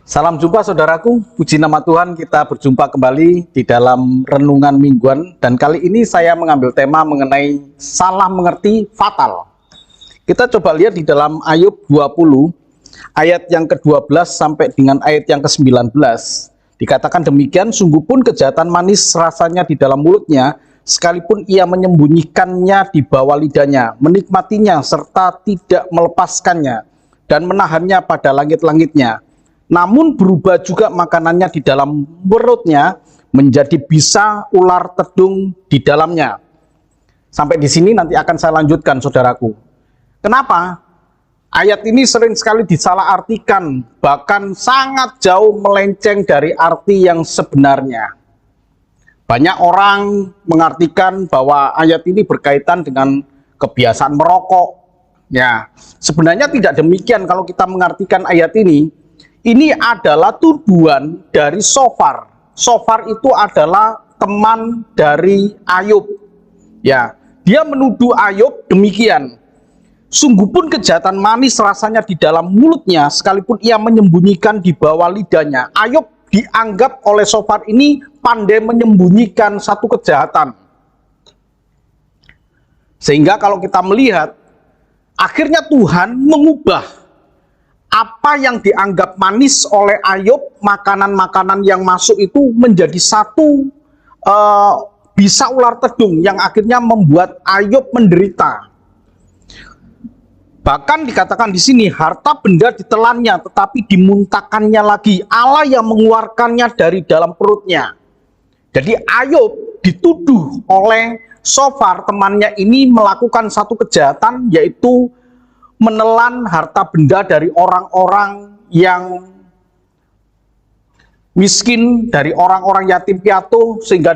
Salam jumpa saudaraku, puji nama Tuhan kita berjumpa kembali di dalam renungan mingguan. Dan kali ini saya mengambil tema mengenai salah mengerti fatal. Kita coba lihat di dalam Ayub 20 ayat yang ke-12 sampai dengan ayat yang ke-19. Dikatakan demikian, sungguh pun kejahatan manis rasanya di dalam mulutnya, sekalipun ia menyembunyikannya di bawah lidahnya, menikmatinya serta tidak melepaskannya, dan menahannya pada langit-langitnya. Namun berubah juga makanannya di dalam perutnya menjadi bisa ular tedung di dalamnya. Sampai di sini nanti akan saya lanjutkan saudaraku. Kenapa? Ayat ini sering sekali disalahartikan, bahkan sangat jauh melenceng dari arti yang sebenarnya. Banyak orang mengartikan bahwa ayat ini berkaitan dengan kebiasaan merokok. Ya, sebenarnya tidak demikian kalau kita mengartikan ayat ini. Ini adalah tuduhan dari Sofar. Sofar itu adalah teman dari Ayub. Ya, dia menuduh Ayub demikian. Sungguh pun kejahatan manis rasanya di dalam mulutnya, sekalipun ia menyembunyikan di bawah lidahnya. Ayub dianggap oleh Sofar ini pandai menyembunyikan satu kejahatan. Sehingga kalau kita melihat, akhirnya Tuhan mengubah apa yang dianggap manis oleh Ayub, makanan-makanan yang masuk itu menjadi satu bisa ular tedung yang akhirnya membuat Ayub menderita. Bahkan dikatakan di sini, harta benda ditelannya tetapi dimuntahkannya lagi, Allah yang mengeluarkannya dari dalam perutnya. Jadi Ayub dituduh oleh Sofar, temannya ini melakukan satu kejahatan, yaitu menelan harta benda dari orang-orang yang miskin, dari orang-orang yatim piatu, sehingga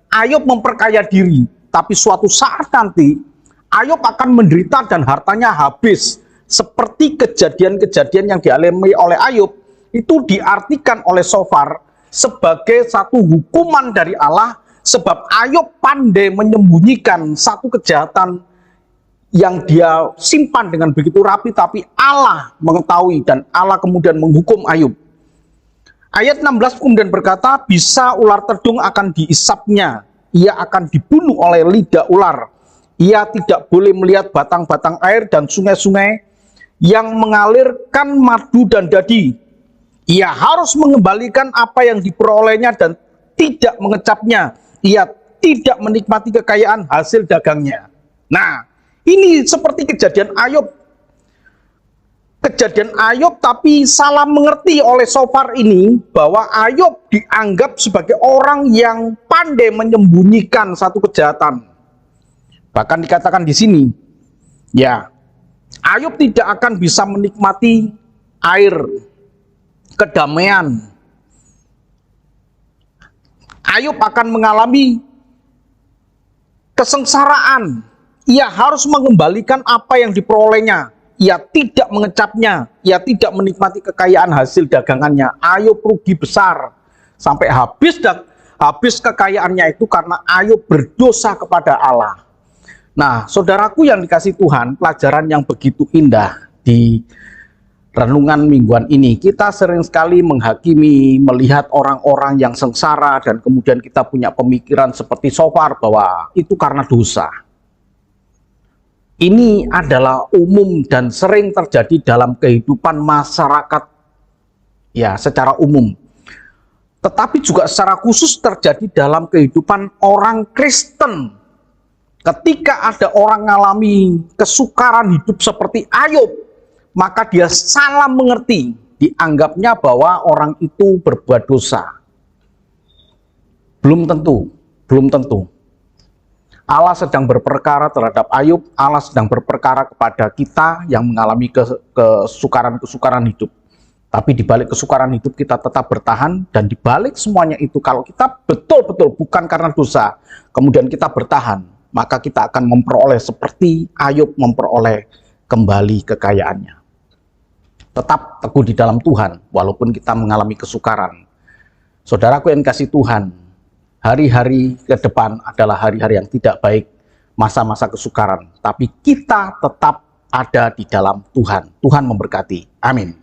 Ayub memperkaya diri. Tapi suatu saat nanti Ayub akan menderita dan hartanya habis. Seperti kejadian-kejadian yang dialami oleh Ayub, itu diartikan oleh Sofar sebagai satu hukuman dari Allah, sebab Ayub pandai menyembunyikan satu kejahatan yang dia simpan dengan begitu rapi, tapi Allah mengetahui dan Allah kemudian menghukum Ayub. Ayat 16 kemudian berkata, bisa ular tedung akan diisapnya, ia akan dibunuh oleh lidah ular. Ia tidak boleh melihat batang-batang air dan sungai-sungai yang mengalirkan madu dan dadi. Ia harus mengembalikan apa yang diperolehnya dan tidak mengecapnya. Ia tidak menikmati kekayaan hasil dagangnya. Nah, ini seperti kejadian Ayub. Kejadian Ayub tapi salah mengerti oleh Sofar ini, bahwa Ayub dianggap sebagai orang yang pandai menyembunyikan satu kejahatan. Bahkan dikatakan di sini, ya, Ayub tidak akan bisa menikmati air kedamaian. Ayub akan mengalami kesengsaraan. Ia harus mengembalikan apa yang diperolehnya. Ia tidak mengecapnya. Ia tidak menikmati kekayaan hasil dagangannya. Ayub rugi besar. Sampai habis kekayaannya itu karena Ayub berdosa kepada Allah. Nah, saudaraku yang dikasih Tuhan, pelajaran yang begitu indah di renungan mingguan ini. Kita sering sekali menghakimi, melihat orang-orang yang sengsara, dan kemudian kita punya pemikiran seperti Sofar bahwa itu karena dosa. Ini adalah umum dan sering terjadi dalam kehidupan masyarakat ya secara umum. Tetapi juga secara khusus terjadi dalam kehidupan orang Kristen. Ketika ada orang mengalami kesukaran hidup seperti Ayub, maka dia salah mengerti, dianggapnya bahwa orang itu berbuat dosa. Belum tentu. Allah sedang berperkara terhadap Ayub, Allah sedang berperkara kepada kita yang mengalami kesukaran-kesukaran hidup. Tapi di balik kesukaran hidup kita tetap bertahan, dan di balik semuanya itu kalau kita betul-betul bukan karena dosa, kemudian kita bertahan, maka kita akan memperoleh seperti Ayub memperoleh kembali kekayaannya. Tetap teguh di dalam Tuhan, walaupun kita mengalami kesukaran. Saudaraku yang kasih Tuhan, hari-hari ke depan adalah hari-hari yang tidak baik, masa-masa kesukaran. Tapi kita tetap ada di dalam Tuhan. Tuhan memberkati. Amin.